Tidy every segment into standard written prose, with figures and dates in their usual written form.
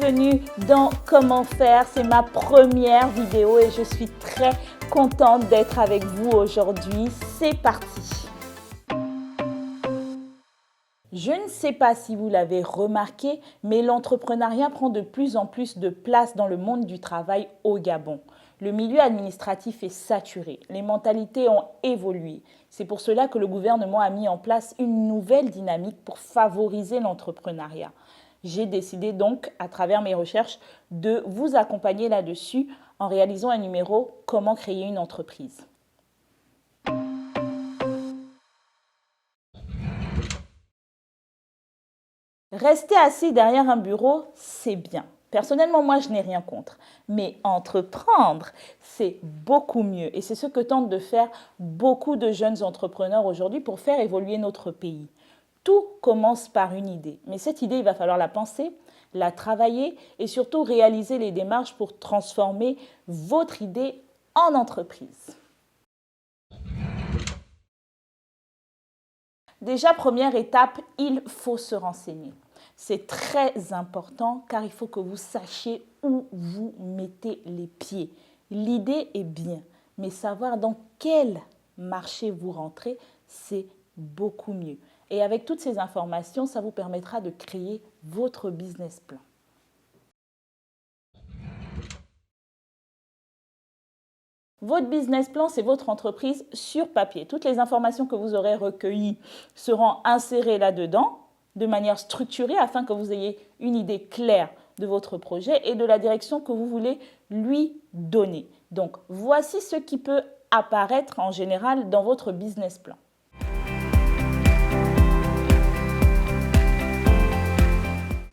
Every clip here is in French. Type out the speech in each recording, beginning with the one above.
bienvenue dans Comment faire. C'est ma première vidéo et je suis très contente d'être avec vous aujourd'hui. C'est parti. Je ne sais pas si vous l'avez remarqué, mais l'entrepreneuriat prend de plus en plus de place dans le monde du travail au Gabon. Le milieu administratif est saturé, les mentalités ont évolué. C'est pour cela que le gouvernement a mis en place une nouvelle dynamique pour favoriser l'entrepreneuriat. J'ai décidé donc, à travers mes recherches, de vous accompagner là-dessus en réalisant un numéro « Comment créer une entreprise ». Rester assis derrière un bureau, c'est bien. Personnellement, moi, je n'ai rien contre. Mais entreprendre, c'est beaucoup mieux. Et c'est ce que tentent de faire beaucoup de jeunes entrepreneurs aujourd'hui pour faire évoluer notre pays. Tout commence par une idée. Mais cette idée, il va falloir la penser, la travailler et surtout réaliser les démarches pour transformer votre idée en entreprise. Déjà, première étape, il faut se renseigner. C'est très important car il faut que vous sachiez où vous mettez les pieds. L'idée est bien, mais savoir dans quel marché vous rentrez, c'est beaucoup mieux. Et avec toutes ces informations, ça vous permettra de créer votre business plan. Votre business plan, c'est votre entreprise sur papier. Toutes les informations que vous aurez recueillies seront insérées là-dedans de manière structurée afin que vous ayez une idée claire de votre projet et de la direction que vous voulez lui donner. Donc, voici ce qui peut apparaître en général dans votre business plan.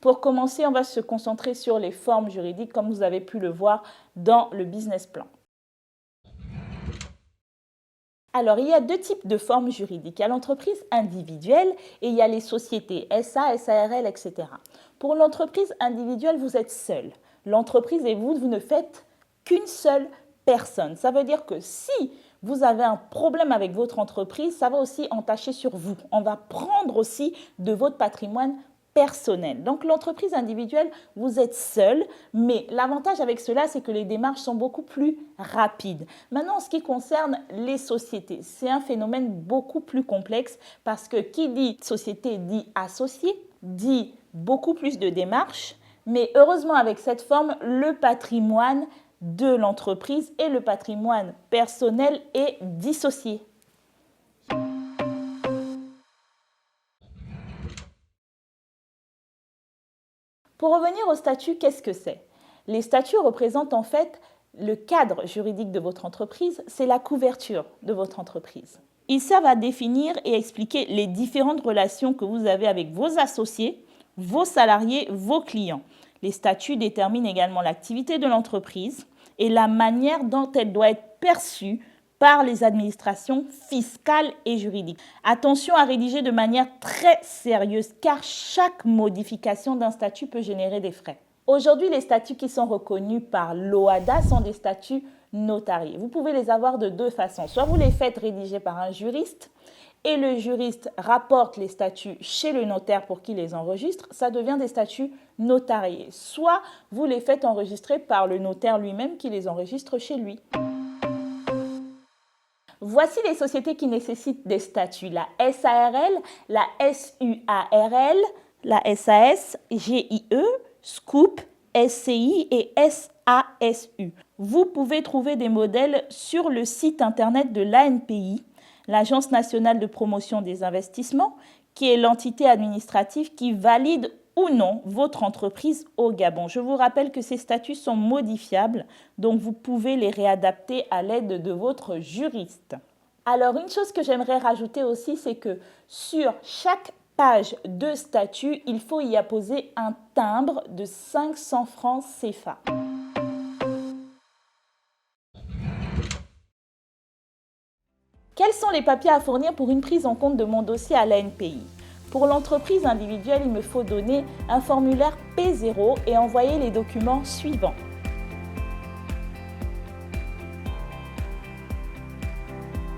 Pour commencer, on va se concentrer sur les formes juridiques comme vous avez pu le voir dans le business plan. Alors, il y a deux types de formes juridiques. Il y a l'entreprise individuelle et il y a les sociétés SA, SARL, etc. Pour l'entreprise individuelle, vous êtes seul. L'entreprise et vous ne faites qu'une seule personne. Ça veut dire que si vous avez un problème avec votre entreprise, ça va aussi entacher sur vous. On va prendre aussi de votre patrimoine personnel. Donc, l'entreprise individuelle, vous êtes seul, mais l'avantage avec cela, c'est que les démarches sont beaucoup plus rapides. Maintenant, en ce qui concerne les sociétés, c'est un phénomène beaucoup plus complexe parce que qui dit société dit associé, dit beaucoup plus de démarches, mais heureusement, avec cette forme, le patrimoine de l'entreprise et le patrimoine personnel est dissocié. Pour revenir au statut, qu'est-ce que c'est? Les statuts représentent en fait le cadre juridique de votre entreprise, c'est la couverture de votre entreprise. Ils servent à définir et à expliquer les différentes relations que vous avez avec vos associés, vos salariés, vos clients. Les statuts déterminent également l'activité de l'entreprise et la manière dont elle doit être perçue par les administrations fiscales et juridiques. Attention à rédiger de manière très sérieuse car chaque modification d'un statut peut générer des frais. Aujourd'hui, les statuts qui sont reconnus par l'OHADA sont des statuts notariés. Vous pouvez les avoir de deux façons. Soit vous les faites rédiger par un juriste et le juriste rapporte les statuts chez le notaire pour qu'il les enregistre, ça devient des statuts notariés. Soit vous les faites enregistrer par le notaire lui-même qui les enregistre chez lui. Voici les sociétés qui nécessitent des statuts. La SARL, la SUARL, la SAS, GIE, SCOOP, SCI et SASU. Vous pouvez trouver des modèles sur le site internet de l'ANPI, l'Agence nationale de promotion des investissements, qui est l'entité administrative qui valide ou non votre entreprise au Gabon. Je vous rappelle que ces statuts sont modifiables, donc vous pouvez les réadapter à l'aide de votre juriste. Alors, une chose que j'aimerais rajouter aussi, c'est que sur chaque page de statut, il faut y apposer un timbre de 500 francs CFA. Quels sont les papiers à fournir pour une prise en compte de mon dossier à l'ANPI? Pour l'entreprise individuelle, il me faut donner un formulaire P0 et envoyer les documents suivants.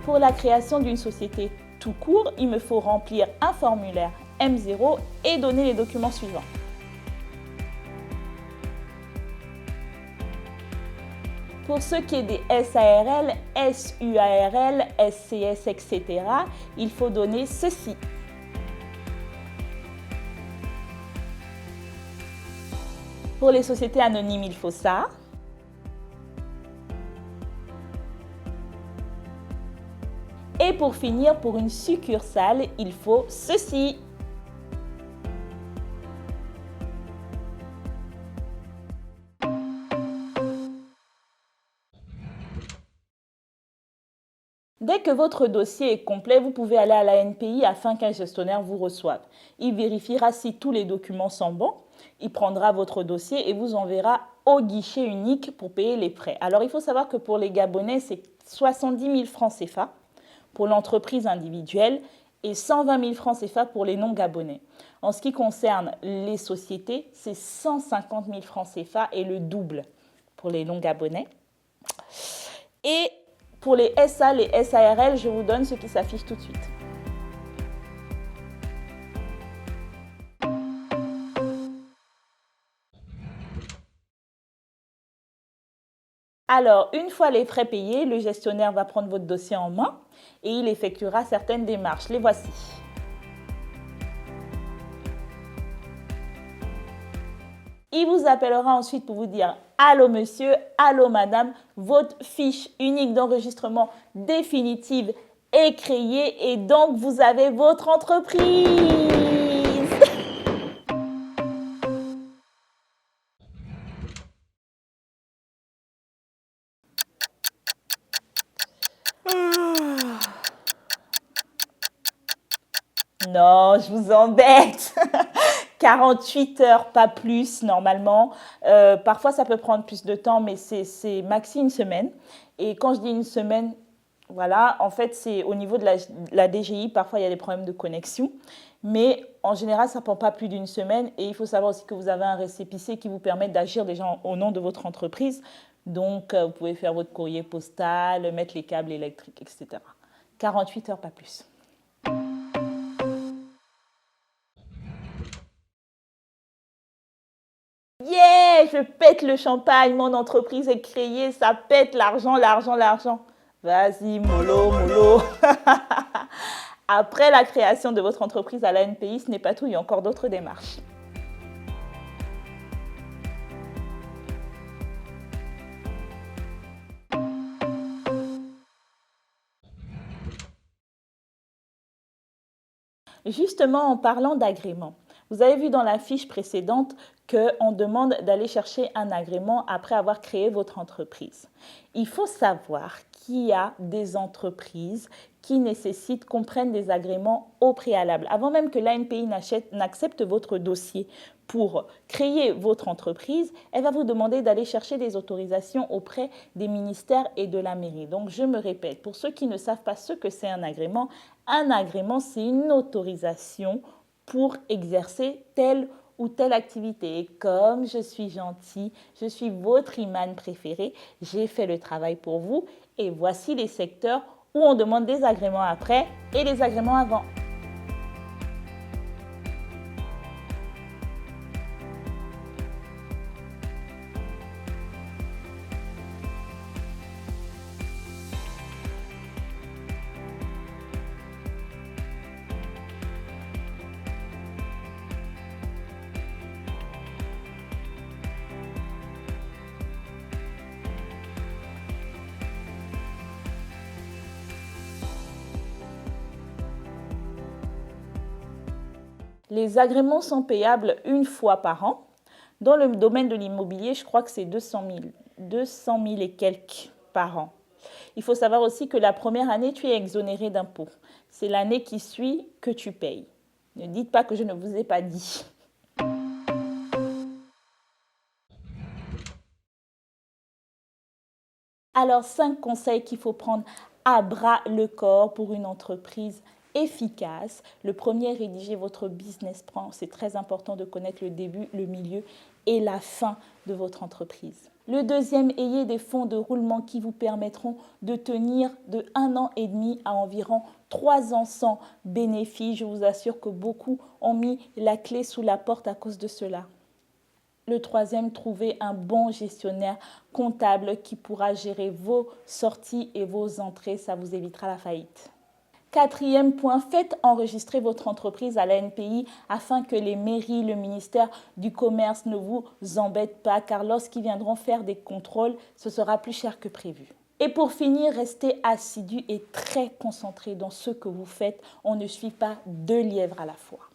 Pour la création d'une société tout court, il me faut remplir un formulaire M0 et donner les documents suivants. Pour ce qui est des SARL, SUARL, SCS, etc., il faut donner ceci. Pour les sociétés anonymes, il faut ça. Et pour finir, pour une succursale, il faut ceci. Dès que votre dossier est complet, vous pouvez aller à la NPI afin qu'un gestionnaire vous reçoive. Il vérifiera si tous les documents sont bons, il prendra votre dossier et vous enverra au guichet unique pour payer les frais. Alors il faut savoir que pour les Gabonais, c'est 70 000 francs CFA pour l'entreprise individuelle et 120 000 francs CFA pour les non-Gabonais. En ce qui concerne les sociétés, c'est 150 000 francs CFA et le double pour les non-Gabonais. Et pour les SA, les SARL, je vous donne ce qui s'affiche tout de suite. Alors, une fois les frais payés, le gestionnaire va prendre votre dossier en main et il effectuera certaines démarches. Les voici. Il vous appellera ensuite pour vous dire « Allô monsieur, allô madame, votre fiche unique d'enregistrement définitive est créée et donc vous avez votre entreprise !» Non, je vous embête. 48 heures, pas plus normalement. Parfois, ça peut prendre plus de temps, mais c'est maxi une semaine. Et quand je dis une semaine, voilà, en fait, c'est au niveau de la DGI, parfois il y a des problèmes de connexion. Mais en général, ça ne prend pas plus d'une semaine. Et il faut savoir aussi que vous avez un récépissé qui vous permet d'agir déjà au nom de votre entreprise. Donc, vous pouvez faire votre courrier postal, mettre les câbles électriques, etc. 48 heures, pas plus. Yeah, je pète le champagne, mon entreprise est créée, ça pète l'argent, l'argent, l'argent. Vas-y, mollo, mollo. Après la création de votre entreprise à la NPI, ce n'est pas tout, il y a encore d'autres démarches. Justement, en parlant d'agrément, vous avez vu dans la fiche précédente qu'on demande d'aller chercher un agrément après avoir créé votre entreprise. Il faut savoir qu'il y a des entreprises qui nécessitent qu'on prenne des agréments au préalable. Avant même que l'ANPI n'accepte votre dossier pour créer votre entreprise, elle va vous demander d'aller chercher des autorisations auprès des ministères et de la mairie. Donc, je me répète, pour ceux qui ne savent pas ce que c'est un agrément, c'est une autorisation pour exercer telle ou telle activité. Et comme je suis gentille, je suis votre imam préféré, j'ai fait le travail pour vous et voici les secteurs où on demande des agréments après et des agréments avant. Les agréments sont payables une fois par an. Dans le domaine de l'immobilier, je crois que c'est 200 000 et quelques par an. Il faut savoir aussi que la première année, tu es exonéré d'impôts. C'est l'année qui suit que tu payes. Ne dites pas que je ne vous ai pas dit. Alors, 5 conseils qu'il faut prendre à bras le corps pour une entreprise efficace. Le premier, rédiger votre business plan. C'est très important de connaître le début, le milieu et la fin de votre entreprise. Le deuxième, ayez des fonds de roulement qui vous permettront de tenir de 1 an et demi à environ 3 ans sans bénéfice. Je vous assure que beaucoup ont mis la clé sous la porte à cause de cela. Le troisième, trouvez un bon gestionnaire comptable qui pourra gérer vos sorties et vos entrées. Ça vous évitera la faillite. Quatrième point, faites enregistrer votre entreprise à l'ANPI afin que les mairies, le ministère du Commerce ne vous embêtent pas, car lorsqu'ils viendront faire des contrôles, ce sera plus cher que prévu. Et pour finir, restez assidu et très concentré dans ce que vous faites. On ne suit pas 2 lièvres à la fois.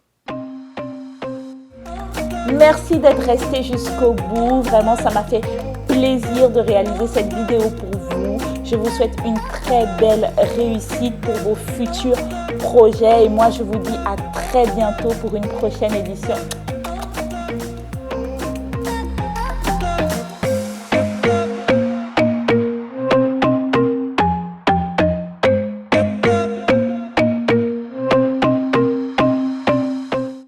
Merci d'être resté jusqu'au bout. Vraiment, ça m'a fait plaisir de réaliser cette vidéo pour vous. Je vous souhaite une très belle réussite pour vos futurs projets. Et moi, je vous dis à très bientôt pour une prochaine édition.